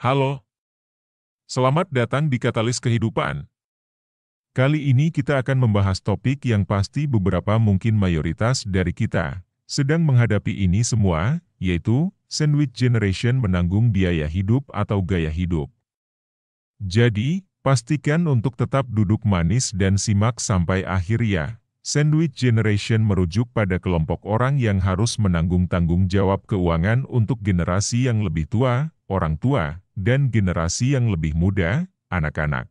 Halo, selamat datang di Katalis Kehidupan. Kali ini kita akan membahas topik yang pasti beberapa mungkin mayoritas dari kita sedang menghadapi ini semua, yaitu sandwich generation menanggung biaya hidup atau gaya hidup. Jadi, pastikan untuk tetap duduk manis dan simak sampai akhir ya. Sandwich generation merujuk pada kelompok orang yang harus menanggung tanggung jawab keuangan untuk generasi yang lebih tua, orang tua, dan generasi yang lebih muda, anak-anak.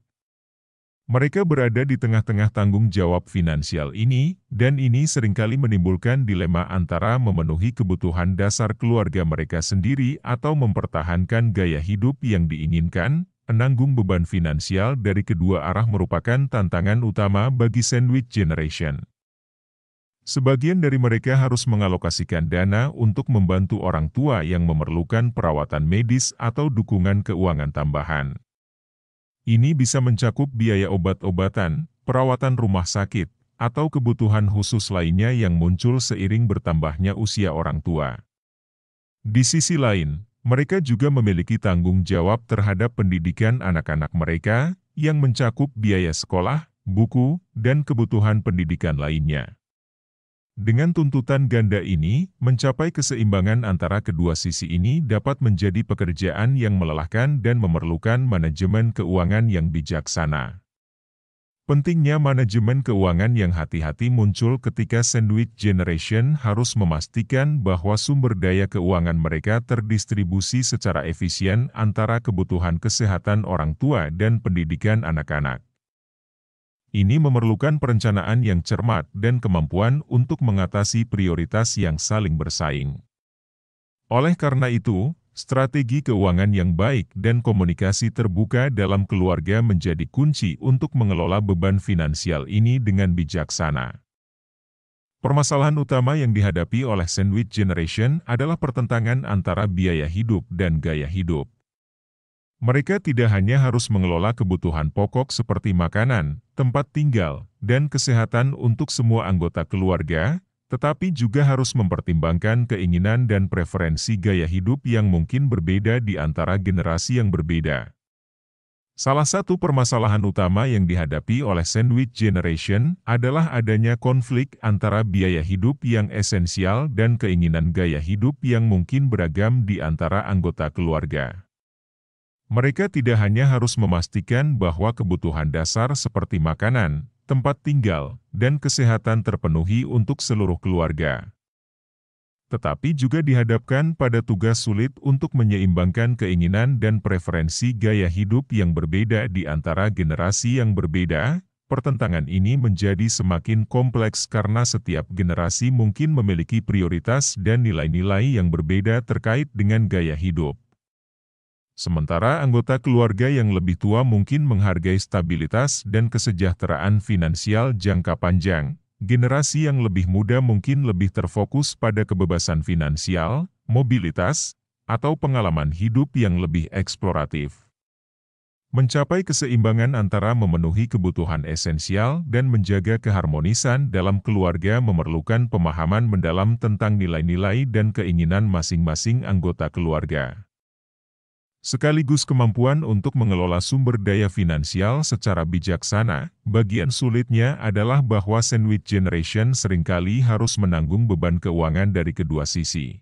Mereka berada di tengah-tengah tanggung jawab finansial ini, dan ini seringkali menimbulkan dilema antara memenuhi kebutuhan dasar keluarga mereka sendiri atau mempertahankan gaya hidup yang diinginkan. Menanggung beban finansial dari kedua arah merupakan tantangan utama bagi sandwich generation. Sebagian dari mereka harus mengalokasikan dana untuk membantu orang tua yang memerlukan perawatan medis atau dukungan keuangan tambahan. Ini bisa mencakup biaya obat-obatan, perawatan rumah sakit, atau kebutuhan khusus lainnya yang muncul seiring bertambahnya usia orang tua. Di sisi lain, mereka juga memiliki tanggung jawab terhadap pendidikan anak-anak mereka, yang mencakup biaya sekolah, buku, dan kebutuhan pendidikan lainnya. Dengan tuntutan ganda ini, mencapai keseimbangan antara kedua sisi ini dapat menjadi pekerjaan yang melelahkan dan memerlukan manajemen keuangan yang bijaksana. Pentingnya manajemen keuangan yang hati-hati muncul ketika sandwich generation harus memastikan bahwa sumber daya keuangan mereka terdistribusi secara efisien antara kebutuhan kesehatan orang tua dan pendidikan anak-anak. Ini memerlukan perencanaan yang cermat dan kemampuan untuk mengatasi prioritas yang saling bersaing. Oleh karena itu, strategi keuangan yang baik dan komunikasi terbuka dalam keluarga menjadi kunci untuk mengelola beban finansial ini dengan bijaksana. Permasalahan utama yang dihadapi oleh sandwich generation adalah pertentangan antara biaya hidup dan gaya hidup. Mereka tidak hanya harus mengelola kebutuhan pokok seperti makanan, tempat tinggal, dan kesehatan untuk semua anggota keluarga, tetapi juga harus mempertimbangkan keinginan dan preferensi gaya hidup yang mungkin berbeda di antara generasi yang berbeda. Salah satu permasalahan utama yang dihadapi oleh sandwich generation adalah adanya konflik antara biaya hidup yang esensial dan keinginan gaya hidup yang mungkin beragam di antara anggota keluarga. Mereka tidak hanya harus memastikan bahwa kebutuhan dasar seperti makanan, tempat tinggal, dan kesehatan terpenuhi untuk seluruh keluarga, tetapi juga dihadapkan pada tugas sulit untuk menyeimbangkan keinginan dan preferensi gaya hidup yang berbeda di antara generasi yang berbeda. Pertentangan ini menjadi semakin kompleks karena setiap generasi mungkin memiliki prioritas dan nilai-nilai yang berbeda terkait dengan gaya hidup. Sementara anggota keluarga yang lebih tua mungkin menghargai stabilitas dan kesejahteraan finansial jangka panjang, generasi yang lebih muda mungkin lebih terfokus pada kebebasan finansial, mobilitas, atau pengalaman hidup yang lebih eksploratif. Mencapai keseimbangan antara memenuhi kebutuhan esensial dan menjaga keharmonisan dalam keluarga memerlukan pemahaman mendalam tentang nilai-nilai dan keinginan masing-masing anggota keluarga, sekaligus kemampuan untuk mengelola sumber daya finansial secara bijaksana. Bagian sulitnya adalah bahwa sandwich generation seringkali harus menanggung beban keuangan dari kedua sisi.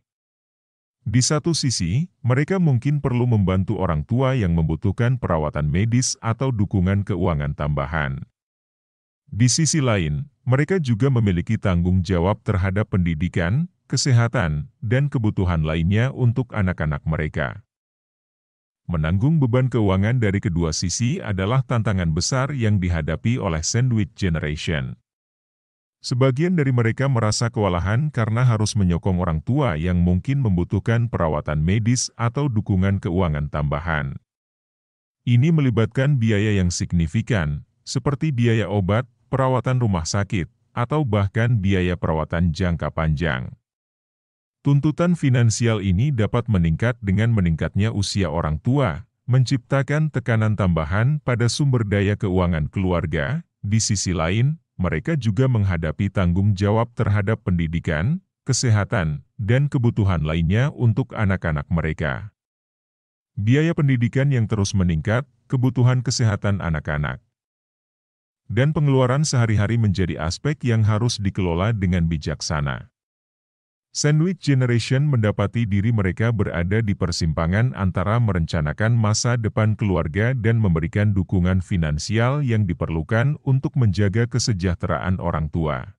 Di satu sisi, mereka mungkin perlu membantu orang tua yang membutuhkan perawatan medis atau dukungan keuangan tambahan. Di sisi lain, mereka juga memiliki tanggung jawab terhadap pendidikan, kesehatan, dan kebutuhan lainnya untuk anak-anak mereka. Menanggung beban keuangan dari kedua sisi adalah tantangan besar yang dihadapi oleh sandwich generation. Sebagian dari mereka merasa kewalahan karena harus menyokong orang tua yang mungkin membutuhkan perawatan medis atau dukungan keuangan tambahan. Ini melibatkan biaya yang signifikan, seperti biaya obat, perawatan rumah sakit, atau bahkan biaya perawatan jangka panjang. Tuntutan finansial ini dapat meningkat dengan meningkatnya usia orang tua, menciptakan tekanan tambahan pada sumber daya keuangan keluarga. Di sisi lain, mereka juga menghadapi tanggung jawab terhadap pendidikan, kesehatan, dan kebutuhan lainnya untuk anak-anak mereka. biaya pendidikan yang terus meningkat, kebutuhan kesehatan anak-anak, dan pengeluaran sehari-hari menjadi aspek yang harus dikelola dengan bijaksana. Sandwich Generation mendapati diri mereka berada di persimpangan antara merencanakan masa depan keluarga dan memberikan dukungan finansial yang diperlukan untuk menjaga kesejahteraan orang tua.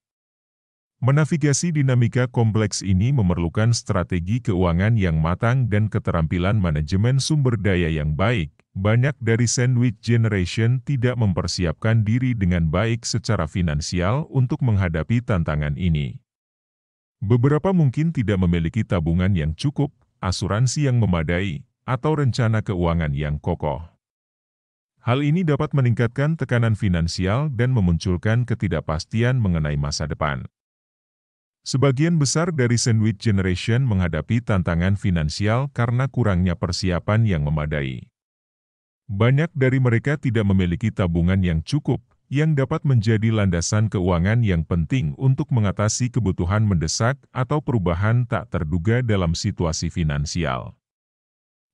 Menavigasi dinamika kompleks ini memerlukan strategi keuangan yang matang dan keterampilan manajemen sumber daya yang baik. Banyak dari Sandwich Generation tidak mempersiapkan diri dengan baik secara finansial untuk menghadapi tantangan ini. Beberapa mungkin tidak memiliki tabungan yang cukup, asuransi yang memadai, atau rencana keuangan yang kokoh. Hal ini dapat meningkatkan tekanan finansial dan memunculkan ketidakpastian mengenai masa depan. Sebagian besar dari Sandwich Generation menghadapi tantangan finansial karena kurangnya persiapan yang memadai. Banyak dari mereka tidak memiliki tabungan yang cukup, yang dapat menjadi landasan keuangan yang penting untuk mengatasi kebutuhan mendesak atau perubahan tak terduga dalam situasi finansial.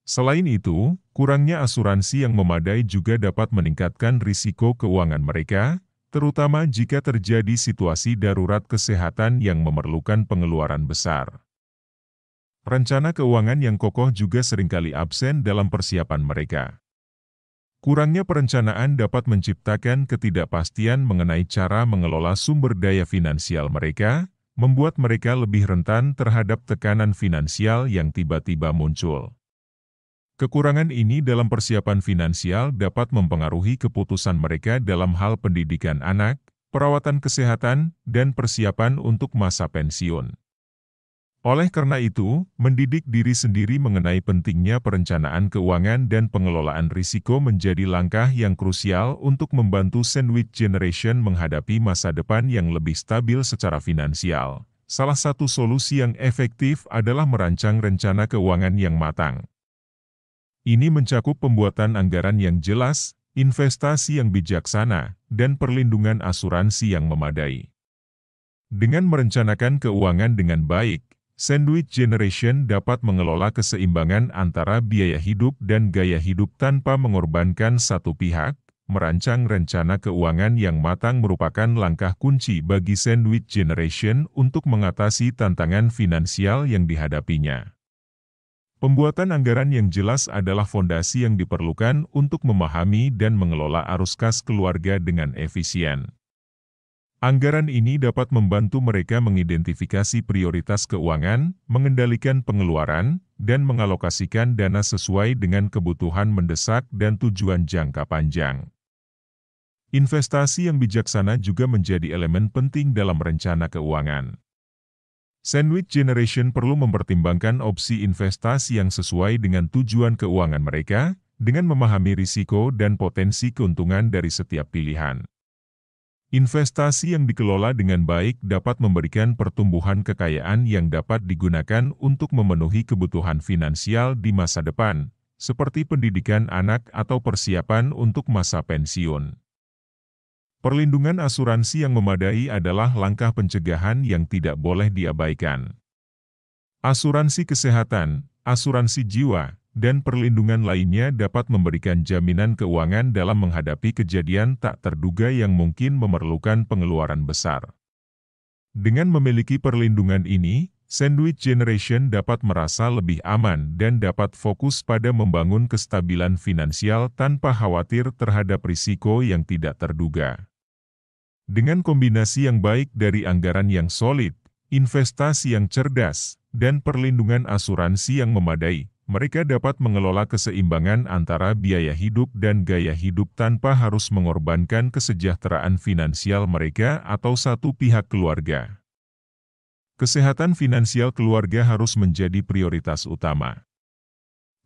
Selain itu, kurangnya asuransi yang memadai juga dapat meningkatkan risiko keuangan mereka, terutama jika terjadi situasi darurat kesehatan yang memerlukan pengeluaran besar. Rencana keuangan yang kokoh juga seringkali absen dalam persiapan mereka. Kurangnya perencanaan dapat menciptakan ketidakpastian mengenai cara mengelola sumber daya finansial mereka, membuat mereka lebih rentan terhadap tekanan finansial yang tiba-tiba muncul. Kekurangan ini dalam persiapan finansial dapat mempengaruhi keputusan mereka dalam hal pendidikan anak, perawatan kesehatan, dan persiapan untuk masa pensiun. Oleh karena itu, mendidik diri sendiri mengenai pentingnya perencanaan keuangan dan pengelolaan risiko menjadi langkah yang krusial untuk membantu Sandwich Generation menghadapi masa depan yang lebih stabil secara finansial. Salah satu solusi yang efektif adalah merancang rencana keuangan yang matang. Ini mencakup pembuatan anggaran yang jelas, investasi yang bijaksana, dan perlindungan asuransi yang memadai. Dengan merencanakan keuangan dengan baik, Sandwich Generation dapat mengelola keseimbangan antara biaya hidup dan gaya hidup tanpa mengorbankan satu pihak. Merancang rencana keuangan yang matang merupakan langkah kunci bagi Sandwich Generation untuk mengatasi tantangan finansial yang dihadapinya. Pembuatan anggaran yang jelas adalah fondasi yang diperlukan untuk memahami dan mengelola arus kas keluarga dengan efisien. Anggaran ini dapat membantu mereka mengidentifikasi prioritas keuangan, mengendalikan pengeluaran, dan mengalokasikan dana sesuai dengan kebutuhan mendesak dan tujuan jangka panjang. Investasi yang bijaksana juga menjadi elemen penting dalam rencana keuangan. Sandwich Generation perlu mempertimbangkan opsi investasi yang sesuai dengan tujuan keuangan mereka, dengan memahami risiko dan potensi keuntungan dari setiap pilihan. Investasi yang dikelola dengan baik dapat memberikan pertumbuhan kekayaan yang dapat digunakan untuk memenuhi kebutuhan finansial di masa depan, seperti pendidikan anak atau persiapan untuk masa pensiun. Perlindungan asuransi yang memadai adalah langkah pencegahan yang tidak boleh diabaikan. Asuransi kesehatan, asuransi jiwa, dan perlindungan lainnya dapat memberikan jaminan keuangan dalam menghadapi kejadian tak terduga yang mungkin memerlukan pengeluaran besar. Dengan memiliki perlindungan ini, Sandwich Generation dapat merasa lebih aman dan dapat fokus pada membangun kestabilan finansial tanpa khawatir terhadap risiko yang tidak terduga. Dengan kombinasi yang baik dari anggaran yang solid, investasi yang cerdas, dan perlindungan asuransi yang memadai, mereka dapat mengelola keseimbangan antara biaya hidup dan gaya hidup tanpa harus mengorbankan kesejahteraan finansial mereka atau satu pihak keluarga. Kesehatan finansial keluarga harus menjadi prioritas utama.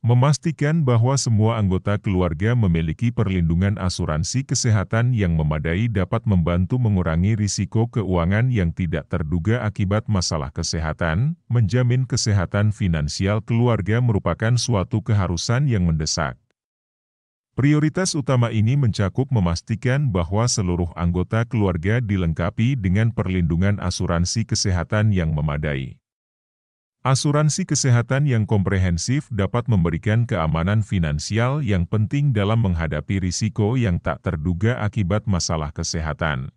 Memastikan bahwa semua anggota keluarga memiliki perlindungan asuransi kesehatan yang memadai dapat membantu mengurangi risiko keuangan yang tidak terduga akibat masalah kesehatan. Menjamin kesehatan finansial keluarga merupakan suatu keharusan yang mendesak. Prioritas utama ini mencakup memastikan bahwa seluruh anggota keluarga dilengkapi dengan perlindungan asuransi kesehatan yang memadai. Asuransi kesehatan yang komprehensif dapat memberikan keamanan finansial yang penting dalam menghadapi risiko yang tak terduga akibat masalah kesehatan.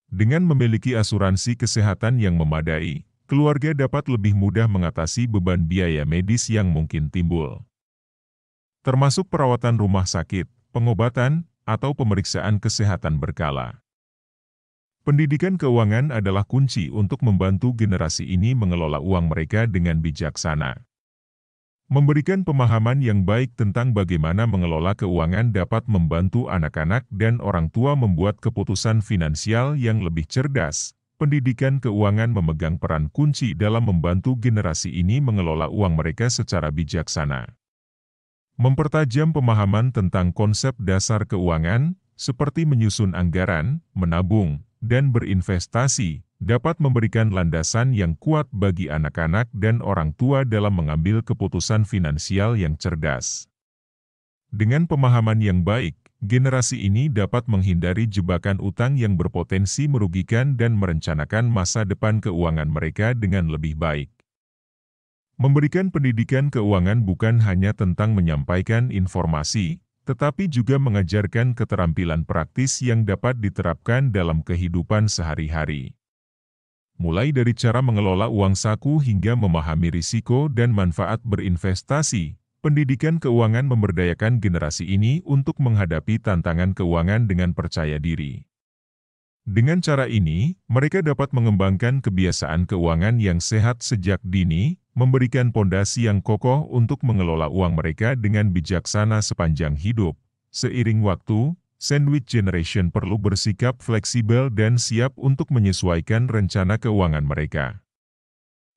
Dengan memiliki asuransi kesehatan yang memadai, keluarga dapat lebih mudah mengatasi beban biaya medis yang mungkin timbul, termasuk perawatan rumah sakit, pengobatan, atau pemeriksaan kesehatan berkala. Pendidikan keuangan adalah kunci untuk membantu generasi ini mengelola uang mereka dengan bijaksana. Memberikan pemahaman yang baik tentang bagaimana mengelola keuangan dapat membantu anak-anak dan orang tua membuat keputusan finansial yang lebih cerdas. Pendidikan keuangan memegang peran kunci dalam membantu generasi ini mengelola uang mereka secara bijaksana. Mempertajam pemahaman tentang konsep dasar keuangan, seperti menyusun anggaran, menabung, dan berinvestasi, dapat memberikan landasan yang kuat bagi anak-anak dan orang tua dalam mengambil keputusan finansial yang cerdas. Dengan pemahaman yang baik, generasi ini dapat menghindari jebakan utang yang berpotensi merugikan dan merencanakan masa depan keuangan mereka dengan lebih baik. Memberikan pendidikan keuangan bukan hanya tentang menyampaikan informasi, tetapi juga mengajarkan keterampilan praktis yang dapat diterapkan dalam kehidupan sehari-hari. Mulai dari cara mengelola uang saku hingga memahami risiko dan manfaat berinvestasi, pendidikan keuangan memberdayakan generasi ini untuk menghadapi tantangan keuangan dengan percaya diri. Dengan cara ini, mereka dapat mengembangkan kebiasaan keuangan yang sehat sejak dini, memberikan pondasi yang kokoh untuk mengelola uang mereka dengan bijaksana sepanjang hidup. Seiring waktu, Sandwich Generation perlu bersikap fleksibel dan siap untuk menyesuaikan rencana keuangan mereka.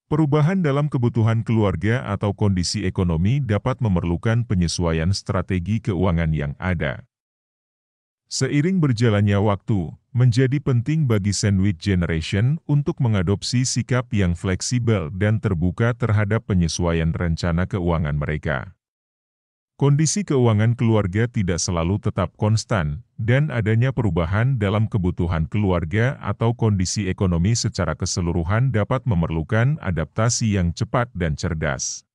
Perubahan dalam kebutuhan keluarga atau kondisi ekonomi dapat memerlukan penyesuaian strategi keuangan yang ada. Seiring berjalannya waktu, menjadi penting bagi Sandwich Generation untuk mengadopsi sikap yang fleksibel dan terbuka terhadap penyesuaian rencana keuangan mereka. Kondisi keuangan keluarga tidak selalu tetap konstan, dan adanya perubahan dalam kebutuhan keluarga atau kondisi ekonomi secara keseluruhan dapat memerlukan adaptasi yang cepat dan cerdas.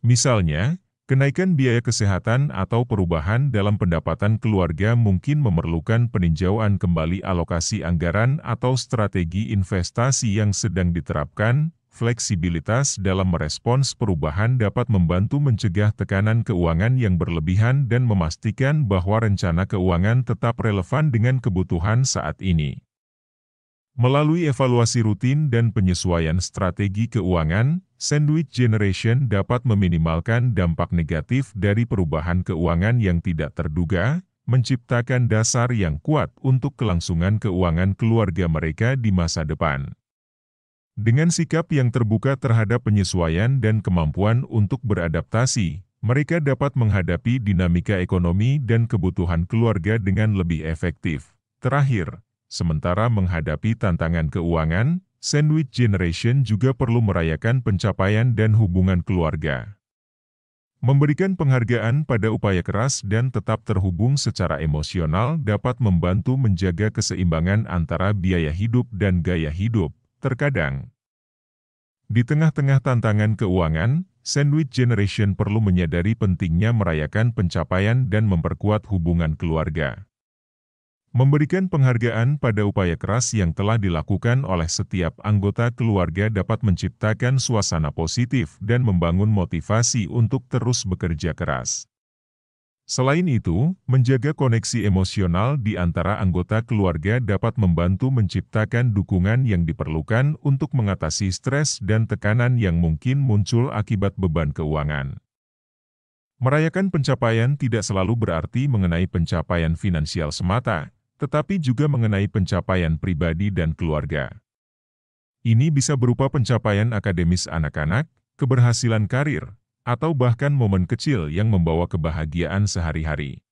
Misalnya, kenaikan biaya kesehatan atau perubahan dalam pendapatan keluarga mungkin memerlukan peninjauan kembali alokasi anggaran atau strategi investasi yang sedang diterapkan. Fleksibilitas dalam merespons perubahan dapat membantu mencegah tekanan keuangan yang berlebihan dan memastikan bahwa rencana keuangan tetap relevan dengan kebutuhan saat ini. Melalui evaluasi rutin dan penyesuaian strategi keuangan, Sandwich Generation dapat meminimalkan dampak negatif dari perubahan keuangan yang tidak terduga, menciptakan dasar yang kuat untuk kelangsungan keuangan keluarga mereka di masa depan. Dengan sikap yang terbuka terhadap penyesuaian dan kemampuan untuk beradaptasi, mereka dapat menghadapi dinamika ekonomi dan kebutuhan keluarga dengan lebih efektif. Terakhir, sementara menghadapi tantangan keuangan, Sandwich Generation juga perlu merayakan pencapaian dan hubungan keluarga. Memberikan penghargaan pada upaya keras dan tetap terhubung secara emosional dapat membantu menjaga keseimbangan antara biaya hidup dan gaya hidup. Terkadang, di tengah-tengah tantangan keuangan, Sandwich Generation perlu menyadari pentingnya merayakan pencapaian dan memperkuat hubungan keluarga. Memberikan penghargaan pada upaya keras yang telah dilakukan oleh setiap anggota keluarga dapat menciptakan suasana positif dan membangun motivasi untuk terus bekerja keras. Selain itu, menjaga koneksi emosional di antara anggota keluarga dapat membantu menciptakan dukungan yang diperlukan untuk mengatasi stres dan tekanan yang mungkin muncul akibat beban keuangan. Merayakan pencapaian tidak selalu berarti mengenai pencapaian finansial semata, tetapi juga mengenai pencapaian pribadi dan keluarga. Ini bisa berupa pencapaian akademis anak-anak, keberhasilan karir, atau bahkan momen kecil yang membawa kebahagiaan sehari-hari.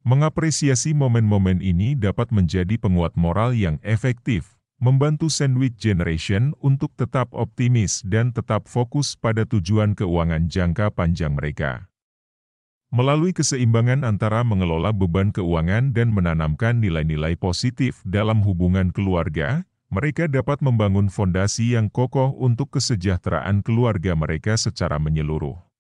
Mengapresiasi momen-momen ini dapat menjadi penguat moral yang efektif, membantu Sandwich Generation untuk tetap optimis dan tetap fokus pada tujuan keuangan jangka panjang mereka. Melalui keseimbangan antara mengelola beban keuangan dan menanamkan nilai-nilai positif dalam hubungan keluarga, mereka dapat membangun fondasi yang kokoh untuk kesejahteraan keluarga mereka secara menyeluruh.